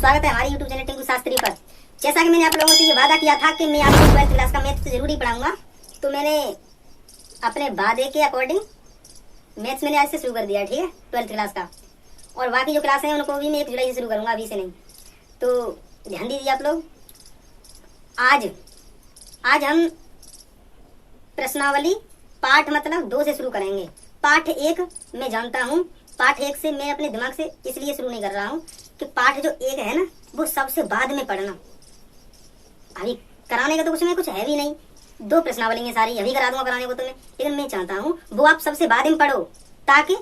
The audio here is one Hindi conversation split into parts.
स्वागत है हमारे YouTube चैनल टिंकू शास्त्री पर। जैसा कि मैंने आप लोगों से ये वादा किया था कि मैं आपको 12th क्लास का मैथ्स जरूर ही पढ़ाऊंगा, तो मैंने अपने वादे के अकॉर्डिंग मैथ्स मैंने आज से शुरू कर दिया, ठीक है, 12th क्लास का। और बाकी जो क्लास हैं उनको भी मैं 1 जुलाई से शुरू करूंगा, अभी से नहीं। तो ध्यान दीजिए आप लोग। आज हम प्रश्नावली पाठ मतलब 2 से शुरू करेंगे। पाठ 1 मैं जानता हूँ, पाठ 1 से मैं अपने दिमाग से इसलिए शुरू नहीं कर रहा हूँ कि पाठ जो 1 है ना वो सबसे बाद में पढ़ना। अभी कराने का तो कुछ है भी नहीं, 2 प्रश्नावली है सारी, अभी करा दूंगा कराने को तुम्हें, लेकिन मैं चाहता हूँ वो आप सबसे बाद में पढ़ो, ताकि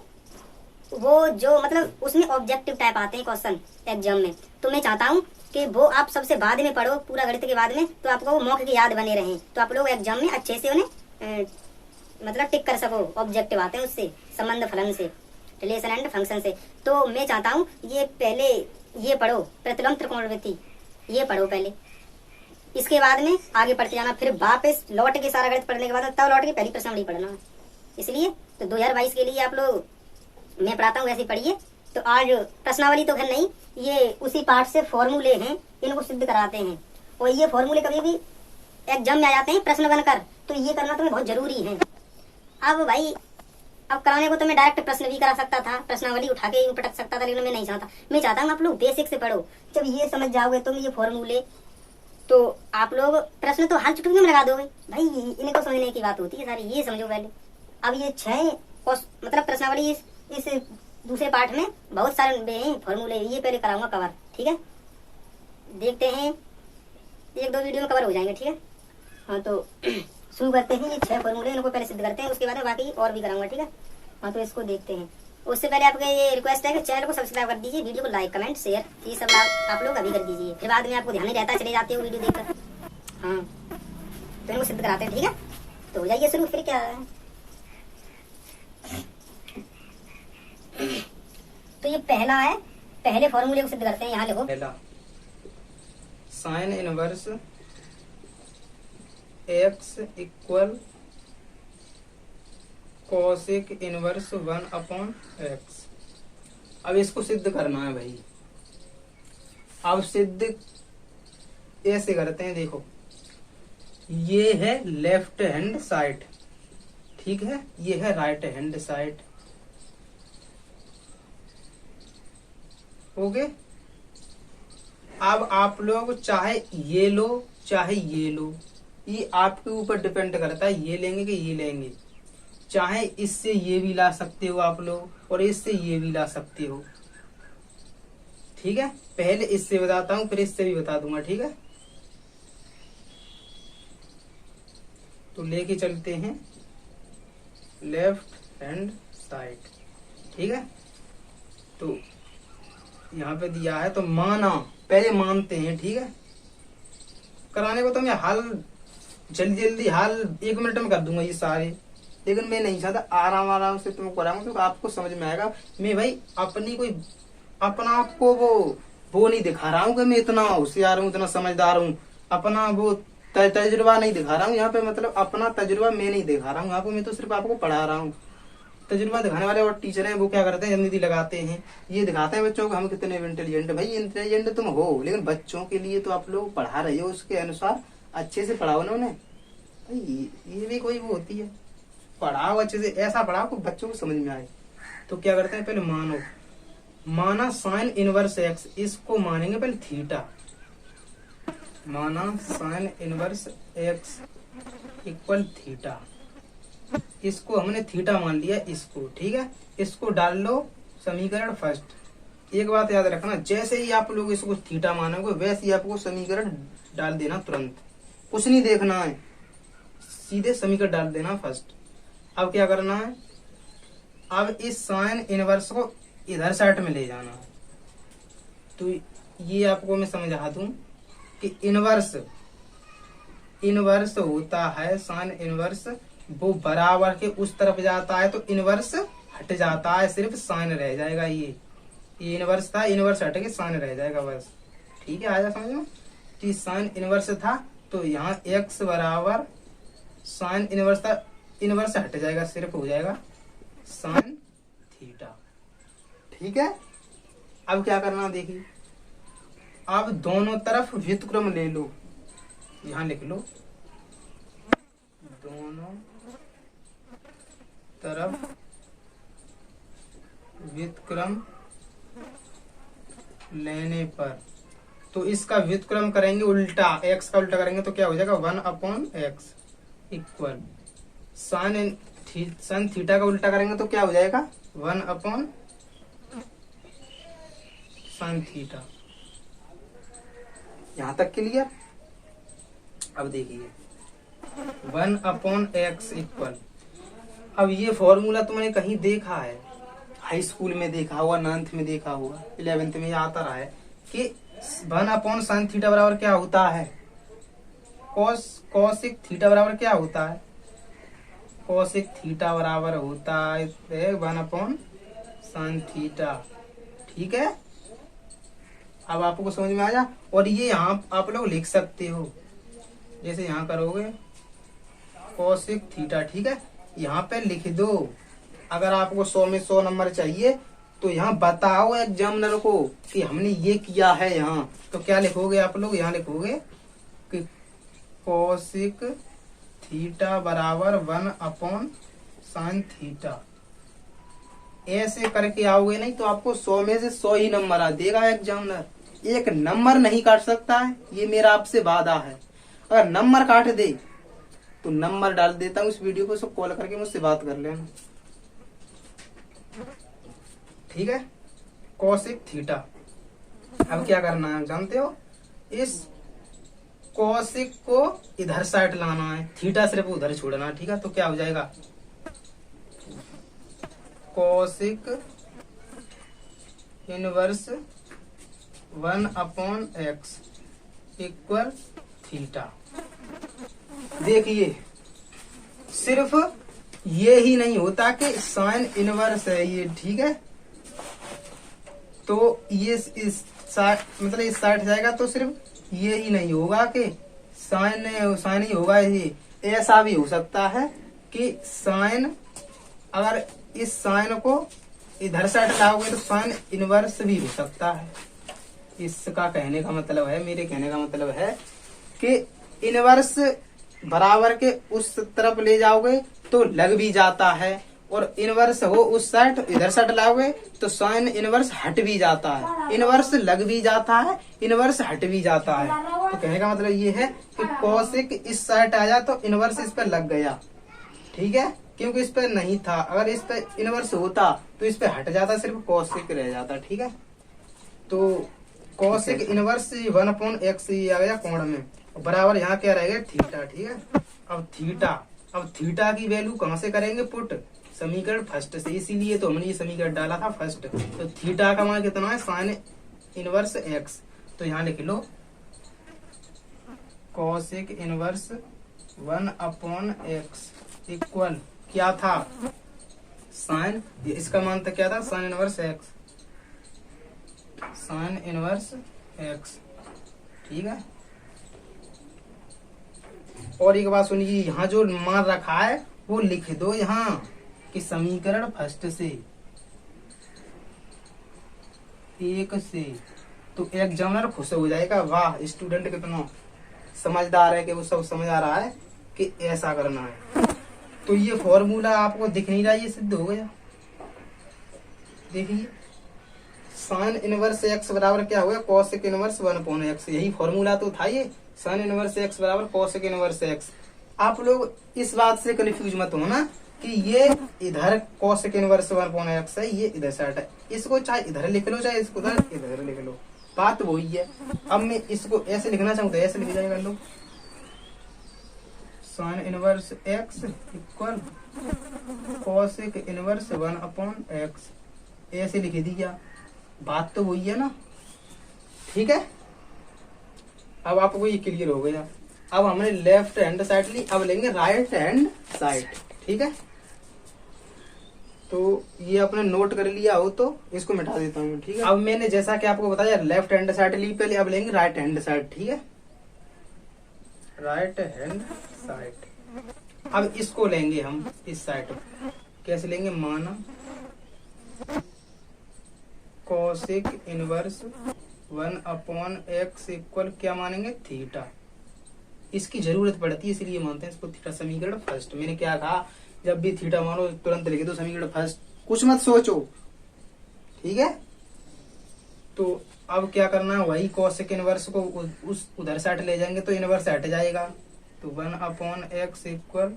वो जो मतलब उसमें ऑब्जेक्टिव टाइप आते हैं क्वेश्चन एग्जाम में, तो मैं चाहता हूँ कि वो आप सबसे बाद में पढ़ो, पूरा गणित के बाद में, तो आपको वो मौके की याद बने रहे, तो आप लोग एग्जाम में अच्छे से उन्हें मतलब टिक कर सको। ऑब्जेक्टिव आते हैं उससे, संबंध फलन से, रिलेशन एंड फंक्शन से। तो मैं चाहता हूँ ये पहले ये पढ़ो, प्रतिलोम त्रिकोणमिति ये पढ़ो पहले, इसके बाद में आगे पढ़ते जाना। फिर वापस लौट के सारा गणित पढ़ने के बाद तब लौट के पहली प्रश्नावली पढ़ना। इसलिए तो 2022 के लिए आप लोग मैं पढ़ाता हूँ, वैसे पढ़िए। तो आज प्रश्नावली तो खैर नहीं, ये उसी पाठ से फॉर्मूले हैं, इनको सिद्ध कराते हैं। और ये फॉर्मूले कभी भी एग्जाम में आ जाते हैं प्रश्न बनकर, तो ये करना तुम्हें बहुत जरूरी है। अब भाई अब कराने को तो मैं डायरेक्ट प्रश्न भी करा सकता था, प्रश्नावली उठा के पटक सकता था, लेकिन मैं नहीं चाहता। मैं चाहता हूँ आप लोग बेसिक से पढ़ो। जब ये समझ जाओगे तुम ये फॉर्मूले, तो आप लोग प्रश्न तो हर चुटकी में लगा दोगे भाई। इनको समझने की बात होती है सारी, ये समझो पहले। अब ये 6 मतलब प्रश्नावली इस दूसरे पाठ में बहुत सारे फॉर्मूले, ये पहले कराऊंगा कवर, ठीक है। देखते हैं 1-2 वीडियो में कवर हो जाएंगे, ठीक है। हाँ तो शुरू करते हैं। ये 6 फॉर्मूले इनको पहले सिद्ध करते हैं, उसके बाद में बाकी और भी कराऊंगा, ठीक है। हाँ तो इसको देखते हैं। उससे पहले आपका ये रिक्वेस्ट है कि चैनल को सब्सक्राइब कर दीजिए, वीडियो को लाइक कमेंट शेयर ये सब आप लोग अभी कर दीजिए, फिर बाद में आपको ध्यान नहीं रहता, चले जाते हो वीडियो देखकर। हाँ तो इनको सिद्ध कराते हैं, ठीक है। तो हो जाइए शुरू, फिर क्या है। तो ये पहला है, पहले फॉर्मूले को सिद्ध करते हैं। यहाँ लिखो पहला sine inverse x equal cosec inverse 1/x। अब इसको सिद्ध करना है भाई। अब सिद्ध ऐसे करते हैं, देखो ये है लेफ्ट हैंड साइड, ठीक है, ये है राइट हैंड साइड, ओके। अब आप लोग चाहे ये लो चाहे ये लो, ये आपके ऊपर डिपेंड करता है, ये लेंगे कि ये लेंगे। चाहे इससे ये भी ला सकते हो आप लोग, और इससे ये भी ला सकते हो, ठीक है। पहले इससे बताता हूँ, फिर इससे भी बता दूंगा, ठीक है। तो लेके चलते हैं लेफ्ट हैंड साइड, ठीक है। तो यहाँ पे दिया है, तो माना, पहले मानते हैं, ठीक है। कराने को तो मैं हाल जल्दी हाल 1 मिनट में कर दूंगा ये सारे, लेकिन मैं नहीं चाहता आराम से तुमको कराऊंगा, क्योंकि आपको समझ में आएगा। मैं भाई अपनी कोई अपना आपको वो नहीं दिखा रहा हूँ कि मैं इतना होशियार हूँ, इतना समझदार हूँ। अपना वो तजुर्बा नहीं दिखा रहा हूँ यहाँ पे, मतलब अपना तजुर्बा मैं नहीं दिखा रहा हूँ यहाँ पे, मैं तो सिर्फ आपको पढ़ा रहा हूँ। तजुर्बा दिखाने वाले और टीचर हैं, वो क्या करते हैं, जल्दी लगाते हैं, ये दिखाते हैं बच्चों को हम कितने इंटेलिजेंट। भाई इंटेलिजेंट तुम हो, लेकिन बच्चों के लिए तो आप लोग पढ़ा रहे हो, उसके अनुसार अच्छे से पढ़ाओ ना उन्हें। ये भी कोई वो होती है, पढ़ाओ अच्छे से, ऐसा पढ़ाओ कि बच्चों को समझ में आए। तो क्या करते हैं, पहले माना साइन इनवर्स x, इसको मानेंगे पहले थीटा। माना sine inverse x equal theta, इसको हमने थीटा मान लिया इसको, ठीक है। इसको डाल लो समीकरण फर्स्ट। एक बात याद रखना, जैसे ही आप लोग इसको थीटा मानोगे वैसे ही आपको समीकरण डाल देना तुरंत, कुछ नहीं देखना है, सीधे समीकरण डाल देना फर्स्ट। अब क्या करना है, अब इस साइन इनवर्स को इधर साइड में ले जाना है। तो ये आपको मैं समझा दूं कि इनवर्स होता है, साइन इनवर्स वो बराबर के उस तरफ जाता है तो इनवर्स हट जाता है, सिर्फ साइन रह जाएगा। ये इनवर्स था, इनवर्स हट के साइन रह जाएगा, बस, ठीक है। आया समझ में कि साइन इनवर्स था, तो यहाँ x बराबर साइन इनवर्स था, इनवर्स हट जाएगा, सिर्फ हो जाएगा साइन थीटा, ठीक है। अब क्या करना देखिए, अब दोनों तरफ व्युत्क्रम ले लो, यहाँ लिख लो, दोनों तरफ व्युत्क्रम लेने पर, तो इसका व्युत्क्रम करेंगे उल्टा, x का उल्टा करेंगे तो क्या हो जाएगा 1/x इक्वल साइन थीटा का उल्टा करेंगे तो क्या हो जाएगा 1/sin थीटा। यहां तक क्लियर। अब देखिए 1/x इक्वल, अब ये फॉर्मूला तुमने कहीं देखा है, हाई स्कूल में देखा होगा, 9th में देखा होगा, 11th में आता रहा है कि 1/sin थीटा बराबर क्या होता है, कोसिक थीटा बराबर क्या होता है, कोसिक थीटा बराबर होता है 1/sin थीटा। ठीक है, अब आपको समझ में आया। और ये यहाँ आप लोग लिख सकते हो, जैसे यहाँ करोगे कोसिक थीटा, ठीक है, यहाँ पे लिख दो। अगर आपको 100 में 100 नंबर चाहिए तो यहाँ बताओ एग्जामिनर को कि हमने ये किया है। यहाँ तो क्या लिखोगे आप लोग, यहाँ लिखोगे कि कोसिक थीटा बराबर 1/sin थीटा। ऐसे करके आओगे, नहीं तो आपको 100 में से 100 ही नंबर आ देगा एग्जामिनर। एक नंबर नहीं काट सकता है, ये मेरा आपसे वादा है। अगर नंबर काट दे तो नंबर डाल देता हूँ इस वीडियो को, सब कॉल करके मुझसे बात कर लेना। ठीक है, कोसिक थीटा। अब क्या करना है जानते हो, इस कोसिक को इधर साइड लाना है, थीटा सिर्फ उधर छोड़ना है। ठीक है, तो क्या हो जाएगा cosec inverse 1/x equal theta. देखिए सिर्फ ये ही नहीं होता कि साइन इनवर्स है ये, ठीक है, तो ये इस मतलब इस साइड जाएगा तो सिर्फ ये ही नहीं होगा कि साइन ही होगा, ये ऐसा भी हो सकता है कि साइन, अगर इस साइन को इधर साइड लाओगे तो साइन इनवर्स भी हो सकता है। इसका कहने का मतलब है, मेरे कहने का मतलब है कि इनवर्स बराबर के उस तरफ ले जाओगे तो लग भी जाता है, और इनवर्स हो उस साइड इधर साइड लाओगे तो साइन इनवर्स हट भी जाता है। इनवर्स लग भी जाता है, इनवर्स हट भी जाता है। तो कहने का मतलब ये है कि कोसिक इस साइड आया तो इनवर्स इस पर लग गया, ठीक है, क्योंकि इस पर नहीं था। अगर इस पर इनवर्स होता तो इस पर हट जाता, सिर्फ कोसिक रह जाता। ठीक है, तो कोसिक इनवर्स 1/x ही आ गया कोण में, बराबर यहाँ क्या रहेगा थीटा। ठीक है, अब थीटा की वैल्यू कहाँ से करेंगे पुट, समीकरण फर्स्ट से, इसीलिए तो हमने ये समीकरण डाला था फर्स्ट। तो थीटा का मान कितना है साइन इनवर्स x, तो यहाँ लिख लो कोसिक इनवर्स 1/x इक्वल क्या था साइन, इसका मान तो क्या था sine inverse x, sine inverse x। ठीक है, और एक बात सुनिए, यहाँ जो मान रखा है वो लिख दो यहाँ कि समीकरण फर्स्ट से 1 से, तो एग्जामिनर खुश हो जाएगा, वाह स्टूडेंट कितना समझदार है कि वो सब समझ आ रहा है कि ऐसा करना है। तो ये फॉर्मूला आपको दिख नहीं रहा, ये सिद्ध हो गया। देखिए साइन इनवर्स x बराबर क्या हो गया कोसिक इनवर्स 1/x, यही फॉर्मूला तो था ये, साइन इनवर्स x बराबर कोसिक इनवर्स x। आप लोग इस बात से कंफ्यूज मत होना कि ये इधर कोसिक इनवर्स 1/x है, ये इधर साइड है, इसको चाहे इधर लिख लो चाहे इसको इधर लिख लो, बात वही है। अब मैं इसको ऐसे लिखना चाहूँ तो ऐसे लिख जाएगा लोग, sine inverse x equal cosec inverse 1/x, ऐसे लिख दिया, बात तो वही है ना। ठीक है, अब आपको ये क्लियर हो गया। अब हमने लेफ्ट हैंड साइड ली, अब लेंगे राइट हैंड साइड। ठीक है, तो ये आपने नोट कर लिया हो तो इसको मिटा देता हूँ। ठीक है, अब मैंने जैसा कि आपको बताया लेफ्ट हैंड साइड ली पहले, अब लेंगे राइट हैंड साइड। ठीक है, राइट हैंड साइड। अब इसको लेंगे हम इस साइड, कैसे लेंगे, माना कोसिक इनवर्स 1/x इक्वल क्या मानेंगे, थीटा। इसकी जरूरत पड़ती है इसलिए मानते हैं इसको थीटा। समीकरण फर्स्ट। मैंने क्या कहा, जब भी थीटा मानो तुरंत लिख दो समीकरण फर्स्ट, कुछ मत सोचो, ठीक है। तो अब क्या करना है, वही कोसेक इनवर्स को उस उधर से हट ले जाएंगे तो इनवर्स हट जाएगा। तो 1/x इक्वल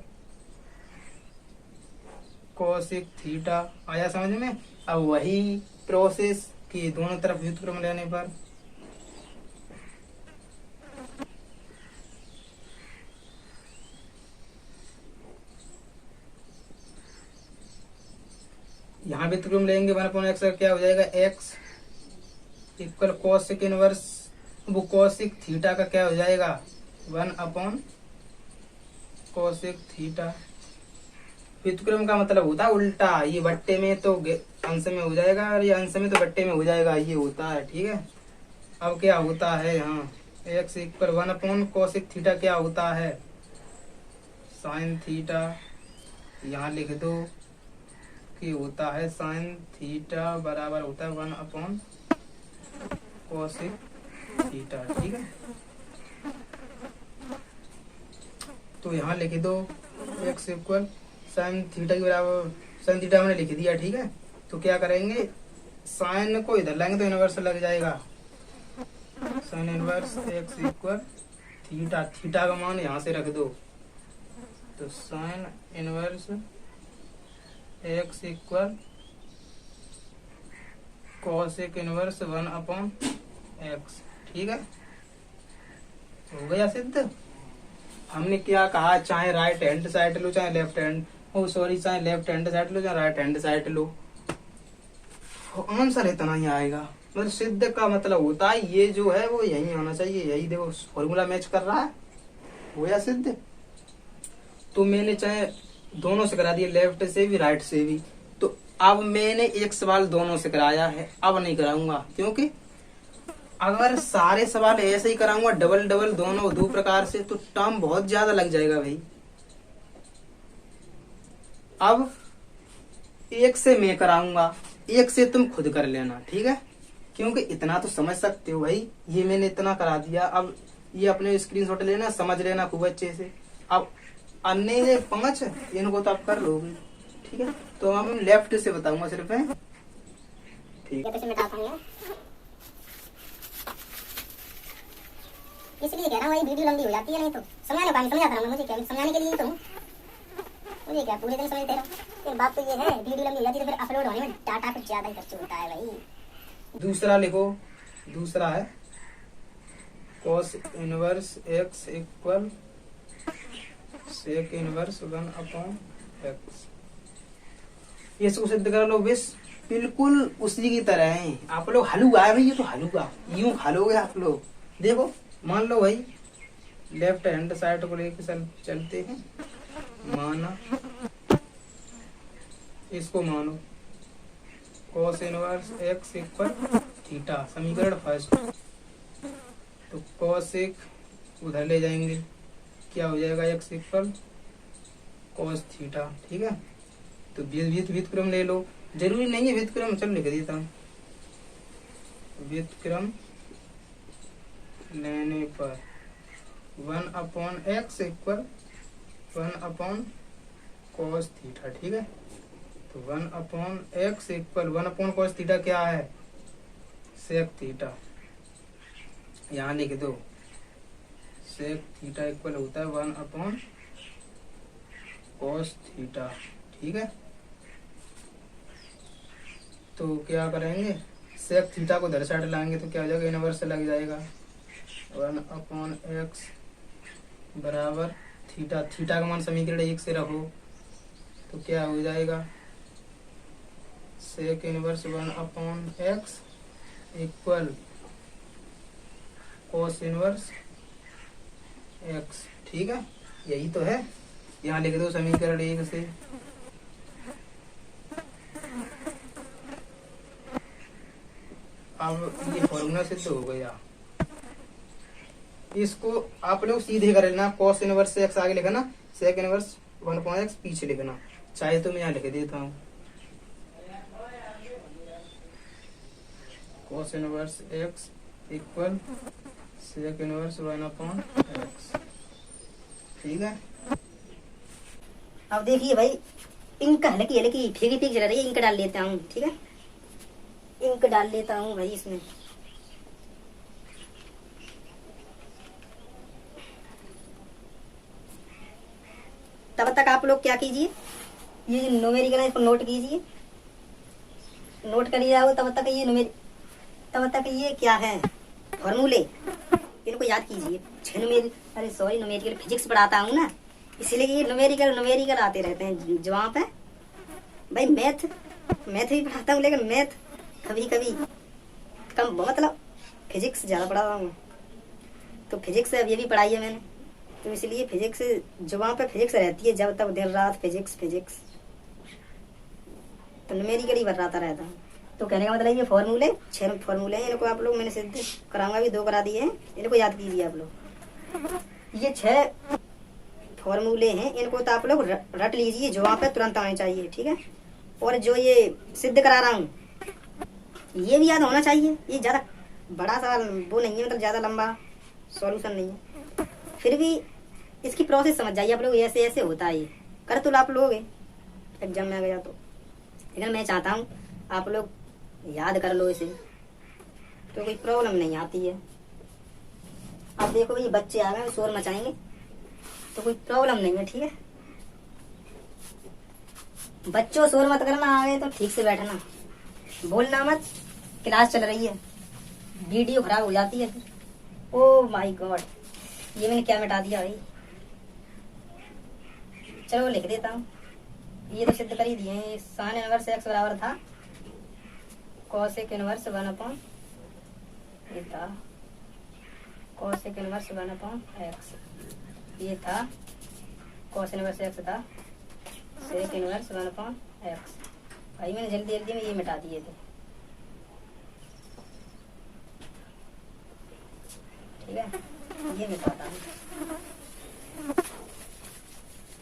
कोसेक थीटा आया समझ में। अब वही प्रोसेस की दोनों तरफ व्युत्क्रम लेने पर यहाँ व्युत्क्रम लेंगे 1/x का क्या हो जाएगा, x इक्वल कोसेक इनवर्स, वो कोसेक थीटा का क्या हो जाएगा, 1/कोसेक थीटा। व्युत्क्रम का मतलब होता है उल्टा, ये बट्टे में तो अंश में हो जाएगा और ये अंश में तो बट्टे में हो जाएगा, ये होता है, ठीक है। अब क्या होता है यहाँ x इक्वल 1/कोसेक थीटा क्या होता है, साइन थीटा। यहाँ लिख दो कि होता है साइन थीटा बराबर होता है 1/कोसेक थीटा, ठीक है। तो यहाँ लिख दो x इक्वल साइन थीटा के बराबर, साइन थीटा हमने लिख दिया, ठीक है। तो क्या करेंगे, साइन को इधर लाएंगे तो इनवर्स लग जाएगा, sine inverse x equal theta. Theta का मान यहाँ से रख दो, तो sine inverse x equal cosec inverse 1/x, ठीक है। हो गया सिद्ध। हमने क्या कहा, चाहे राइट हैंड साइड लो चाहे लेफ्ट हैंड, चाहे लेफ्ट हैंड साइड लो चाहे राइट हैंड साइड लो, आंसर इतना ही आएगा। मतलब सिद्ध का मतलब होता है ये जो है वो यही होना चाहिए, यही देखो फॉर्मूला मैच कर रहा है, हो या सिद्ध। तो मैंने चाहे दोनों से करा दिया, लेफ्ट से भी राइट से भी। तो अब मैंने एक सवाल दोनों से कराया है, अब नहीं कराऊंगा, क्योंकि अगर सारे सवाल ऐसे ही कराऊंगा डबल डबल दोनों दो प्रकार से, तो टाइम बहुत ज्यादा लग जाएगा भाई। अब एक से मैं कराऊंगा, एक से तुम खुद कर लेना, ठीक है। क्योंकि इतना तो समझ सकते हो भाई, ये मैंने इतना करा दिया। अब ये अपने स्क्रीनशॉट लेना, समझ लेना खूब अच्छे से। अब अन्य 5 इनको तो आप कर लोगे, ठीक है। तो अब हम लेफ्ट से बताऊंगा सिर्फ, है ठीक है। इसलिए कह रहा हूँ, वीडियो लंबी हो जाती है, नहीं तो समझाने पाएंगे, समझाता रहूंगा, मुझे क्या समझाने के लिए तो हूँ, मुझे क्या पूरे दिन समझते रहो। फिर बात तो ये है, वीडियो लंबी हो जाती है तो फिर अपलोड होने में डाटा कुछ ज्यादा ही खर्च होता है भाई। दूसरा लिखो, दूसरा है cos inverse x equal sec inverse 1/x। इसको सिद्ध कर लो, विश बिल्कुल उसी की तरह है। आप लोग हलुआ है भाई, ये तो हलुआ यूं खालोगे आप लोग। देखो मान लो भाई, लेफ्ट हैंड साइड को लेके चलते हैं, माना इसको मानो cos inverse x equal theta, समीकरण फर्स्ट। तो कोसेक उधर ले जाएंगे, क्या हो जाएगा, x इक्वल cos थीटा, ठीक है। तो व्युत्क्रम ले लो, जरूरी नहीं है व्युत्क्रम, चल लिख देता हूँ। व्युत्क्रम लेने पर 1/x इक्वल 1/cos थीटा, ठीक है। तो 1/x इक्वल 1/cos थीटा क्या है, सेक थीटा। यहाँ लिख दो, सेक थीटा इक्वल होता है 1/cos थीटा, ठीक है। तो क्या करेंगे, सेक थीटा को इधर साइड लाएंगे तो क्या हो जाएगा, इनवर्स लग जाएगा, 1/x बराबर थीटा। थीटा का मान समीकरण 1 से रखो तो क्या हो जाएगा, sec inverse 1/x equal cos inverse x, ठीक है। यही तो है, यहाँ लिख दो समीकरण 1 से। अब ये फॉर्मूला सिद्ध हो गया। इसको आप लोग सीधे कर लेना, cos इनवर्स x आगे लिखना, सेक इनवर्स 1/x पीछे लिखना, चाहे तो मैं यहाँ लिख देता हूँ, cos inverse x equal sec inverse 1/x। ठीक है। अब देखिए भाई, इंक हल्की हल्की फीकी फीकी चल रही है, इंक डाल लेता हूँ। ठीक है, इंक डाल लेता हूँ भाई इसमें। तब तक आप लोग क्या कीजिए, ये न्यूमेरिकल है इसको नोट कीजिए, नोट करिए जाओ। तब तक ये क्या है, फॉर्मूले, इनको याद कीजिए। न्यूमेरिकल फिजिक्स पढ़ाता हूँ ना, इसलिए ये न्यूमेरिकल आते रहते हैं जवाब पे। भाई मैथ भी पढ़ाता हूँ, लेकिन मैथ कभी कभी कम, मतलब फिजिक्स ज़्यादा पढ़ाता हूँ। तो फिजिक्स अब ये भी पढ़ाई है मैंने, तो इसलिए फिजिक्स जवाब पे फिजिक्स रहती है जब तक दिन रात फिजिक्स। तो न्यूमेरिकल ही बताता रहता हूँ। तो कहने का मतलब ये फॉर्मूले 6 फॉर्मूले हैं, इनको आप लोग मैंने सिद्ध कराऊंगा भी, 2 करा दिए हैं, इनको याद कीजिए आप लोग। ये 6 फॉर्मूले हैं, इनको तो आप लोग रट लीजिए, जवाब पे तुरंत आने चाहिए। ठीक है, और जो ये सिद्ध करा रहा हूँ ये भी याद होना चाहिए। ये ज़्यादा बड़ा सा वो नहीं है, मतलब ज़्यादा लंबा सॉल्यूशन नहीं है, फिर भी इसकी प्रोसेस समझ जाइए आप लोग, ऐसे ऐसे होता है। ये कर तो आप लोग एग्जाम में आ गया तो, लेकिन मैं चाहता हूँ आप लोग याद कर लो इसे, तो कोई प्रॉब्लम नहीं आती है। अब देखो ये बच्चे आ गए, शोर मचाएंगे तो कोई प्रॉब्लम नहीं है। ठीक है बच्चों, शोर मत करना, आ गए तो ठीक से बैठना, बोलना मत, क्लास चल रही है, वीडियो खराब हो जाती है फिर। ओ माय गॉड, ये मैंने क्या मिटा दिया भाई। चलो लिख देता हूँ, ये तो सिद्ध कर ही दिए हैं। साइन इनवर्स एक्स बराबर था कॉसेक इनवर्स 1/, ये था कॉसेक इनवर्स 1/x, ये था कॉस इनवर्स एक्स था सेक इनवर्स 1/x। भाई मैंने जल्दी जल्दी में ये मिटा दिए थे। ठीक है, ये मिटाता हूँ,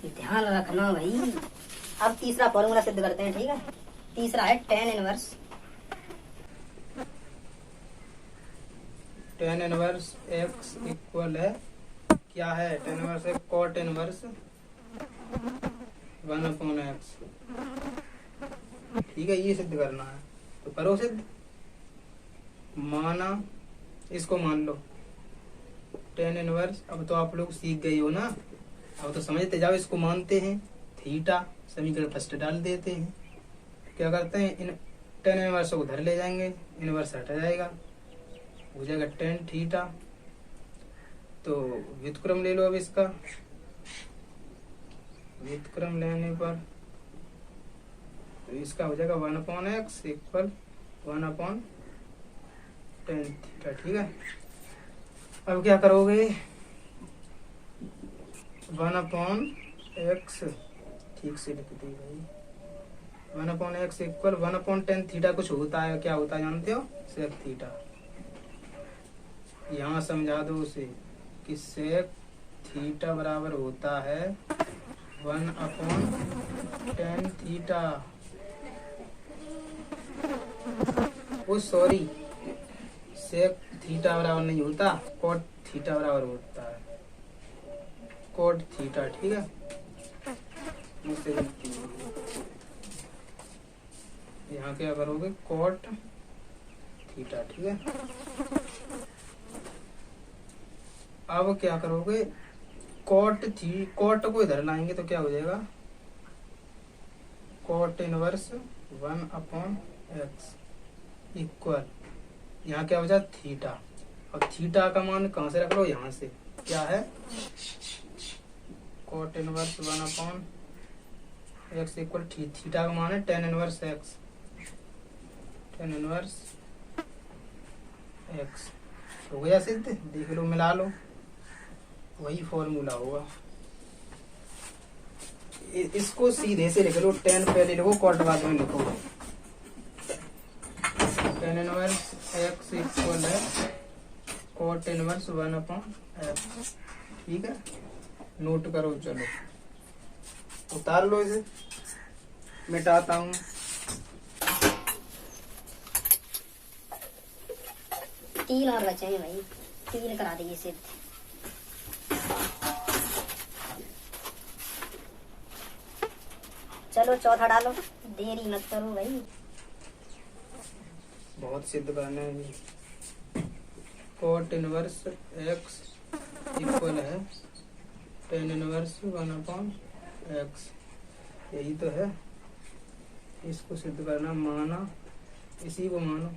ध्यान रखना भाई। अब तीसरा फॉर्मूला सिद्ध करते हैं। ठीक है, तीसरा है tan इनवर्स x इक्वल है, क्या है tan इनवर्स है, cot इनवर्स 1/x। ठीक है, ये सिद्ध करना है तो करो सिद्ध। माना, इसको मान लो tan इनवर्स। अब तो आप लोग सीख गए हो ना, अब तो समझते जाओ। इसको मानते हैं थीटा, समीकरण फर्स्ट डाल देते हैं। क्या करते हैं, इन tan इनवर्स को उधर ले जाएंगे, इनवर्स हट जाएगा, हो जाएगा tan थीटा। तो व्युत्क्रम ले लो। अब इसका व्युत्क्रम लेने पर तो इसका हो जाएगा 1/x इक्वल 1/tan थीटा। ठीक है, अब क्या करोगे, 1/x, ठीक से लिख दी भाई, 1/x इक्वल 1/tan थीटा। कुछ होता है, क्या होता है जानते हो, सेक थीटा। यहाँ समझा दो उसे कि सेक थीटा बराबर होता है 1/tan थीटा। ओ सॉरी, सेक थीटा बराबर नहीं होता, कॉट थीटा बराबर होता है, कॉट थीटा। ठीक है, मुझसे गलती हो गई। यहाँ क्या करोगे, कॉट थीटा। ठीक है, अब क्या करोगे, कॉट को इधर लाएंगे तो क्या हो जाएगा, कॉट इनवर्स 1/x इक्वल, यहाँ क्या हो जाए थीटा। अब थीटा का मान कहाँ से रख लो, यहाँ से, क्या है, cot inverse 1/x equal theta का मान है tan inverse x, tan inverse x। हो गया सिद्ध, देख लो, मिला लो, वही फॉर्मूला होगा। इसको सीधे से लिख लो, tan पहले लिखो, कॉट बाद में लिखो। tan इनवर्स x इक्वल है कॉट इनवर्स 1/x। ठीक है, नोट करो। चलो उतार लो इसे, मिटाता हूँ। 3 और बचे हैं भाई, 3 करा देंगे सिद्ध। चलो चौथा डालो, देरी मत करो भाई। बहुत सिद्ध करना है ये। कॉट इनवर्स एक्स इक्वल है टेन इनवर्स 1/x, यही तो है। इसको सिद्ध करना, माना, इसी को मानो।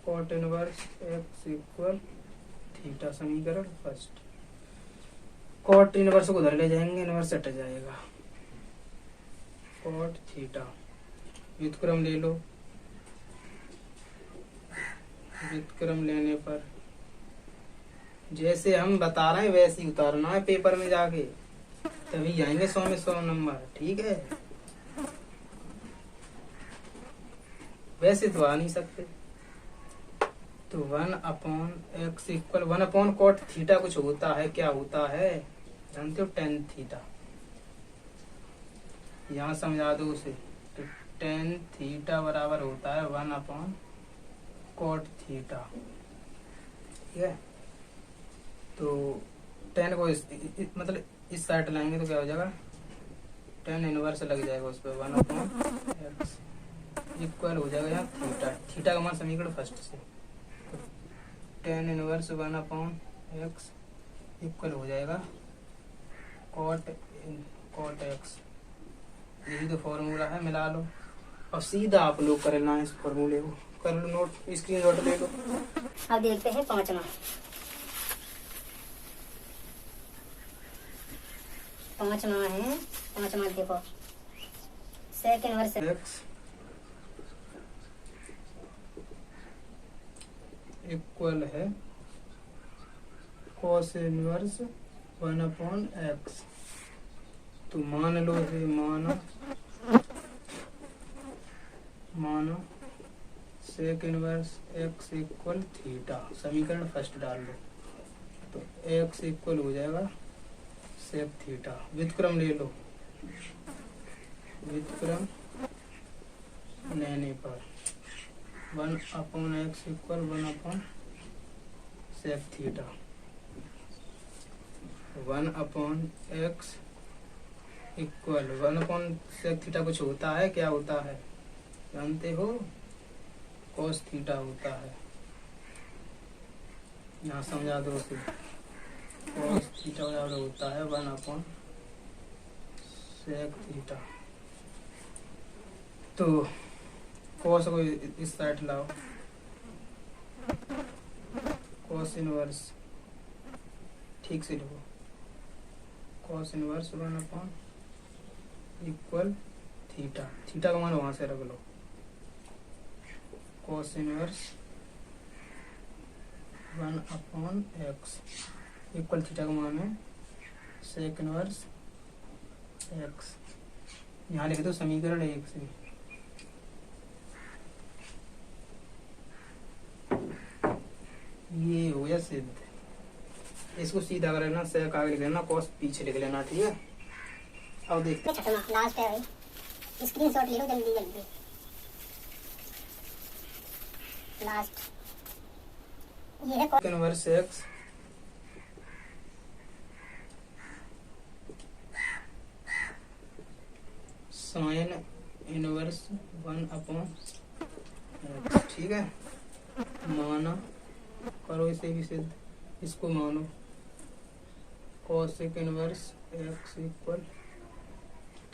Cot inverse X equal theta, समीकरण फर्स्ट। कॉट इनवर्स को उधर ले जाएंगे, इनवर्स हट जाएगा। कॉट थीटा, व्युत्क्रम ले लो। व्युत्क्रम लेने पर जैसे हम बता रहे हैं वैसे ही उतारना है पेपर में जाके, तभी आएंगे 100 में 100 नंबर, ठीक है। वैसे तो आ नहीं सकते। तो 1/x इक्वल 1/cot थीटा कुछ होता है, क्या होता है जानते हो? tan theta. यहाँ समझा दो उसे। तो tan थीटा बराबर होता है 1/cot थीटा, ठीक है। तो tan को मतलब इस साइड लाएंगे तो क्या हो जाएगा? tan इनवर्स लग जाएगा उस पर 1/x इक्वल हो जाएगा यहाँ थीटा। थीटा का मान समीकरण फर्स्ट से। तो tan इनवर्स 1/x इक्वल हो जाएगा cot x। यही तो फॉर्मूला है, मिला लो और सीधा आप लोग करना है। इस फॉर्मूले को कर लो नोट, स्क्रीन शॉट ले लो। अब देखते हैं पांचवा। पांचवा देखो, सेक इनवर्स x इक्वल है cos इनवर्स 1/x। तो मान लो इसे, मानो sec inverse x equal theta, समीकरण फर्स्ट डाल दो। तो x इक्वल हो जाएगा सेक थीटा। व्युत्क्रम ले लो। व्युत्क्रम लेने पर 1/x equal 1/sec theta. 1/x equal 1/sec theta कुछ होता है, क्या होता है जानते हो? cos थीटा होता है। यहाँ समझा दो उसे। cos थीटा बराबर होता है 1/sec थीटा। तो cos को इस साइड लाओ। cos इनवर्स ठीक से लिखो। cos inverse 1/, equal theta. Theta का मान वहां से रख लो। cos inverse 1/x equal theta का मान है सेक इनवर्स x। यहाँ लिख दो समीकरण 1 से। ये हो गया सिद्ध। इसको सीधा कर लेना, सेक आगे लिख लेना, cos पीछे लिख लेना, ठीक है। अब देखते छठवां लास्ट है भाई, स्क्रीनशॉट ले लो जल्दी जल्दी। लास्ट ये है हैं inverse x sine inverse 1/x, ठीक है। माना, करो इसे भी सिद्ध। इसको मानो cosec inverse x equal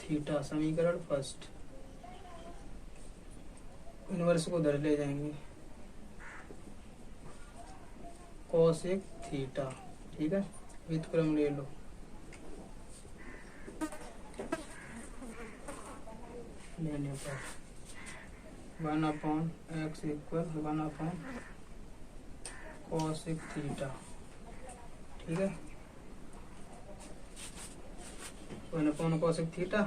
theta, समीकरण फर्स्ट। इनवर्स को उधर ले जाएंगे, cosec थीटा, ठीक है। व्युत्क्रम ले लो। लेने पर 1/x इक्वल 1/cosec थीटा, ठीक है। 1/cosec theta,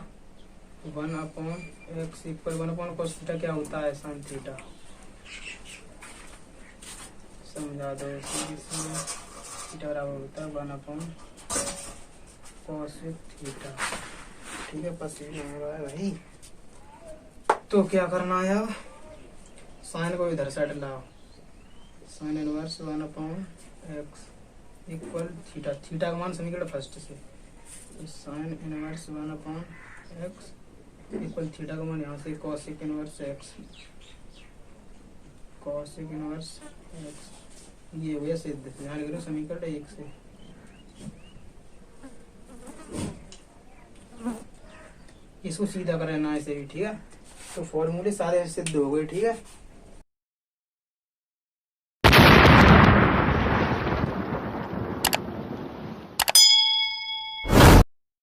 1/x equal 1/cos theta क्या होता है? sin theta. समझा दो थीटा बराबर होता है 1/cosec थीटा, ठीक है। पसीना हो रहा है भाई। तो क्या करना है अब? साइन को इधर साइड लाओ। Sine inverse 1/x equal theta. Theta का मान समीकरण फर्स्ट से, sine inverse 1/x equal theta का मान यहाँ से cosec inverse x, cosec inverse x। ये हो गया सिद्ध। ध्यान करो समीकरण 1 से। इसको सीधा करना है इसे भी, ठीक है। तो फॉर्मूले सारे सिद्ध हो गए, ठीक है।